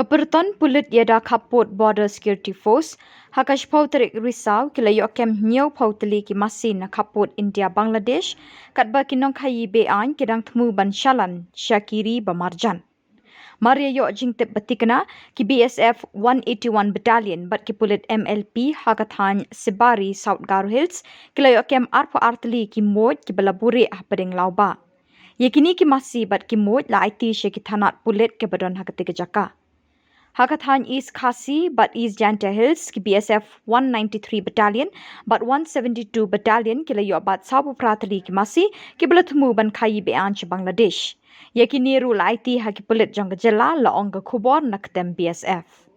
Pyrton Pulit khappud Border Security Force, hakashpau tarik Risaw, Ioh Kem tylli ki Masi na khappud India Bangladesh, katba ki nongkhaii Be-Ain thmu ban shalan, Shakiri bamarjan. Iaioh jingtip bathikna ki BSF 181 Battalion bat ki Pulit MLP thain Sibbari South Garo Hills, Ioh Kem tylli ki muid ki buhrieh hapdeng lawbah. Yakini ki Masi bat ki muid la IT she ki thanat Pulit ke badon hakatiga jaka. Thain East Khasi but East Jaintia Hills ki BSF 193 Battalion but 172 Battalion ki Ioh bat sabu pratali ki Masi ki thmu ban Khaii Be-Ain Sha Bangladesh. Yakini rule IT haki Pulit jong Jylla la Khubor nakdem BSF.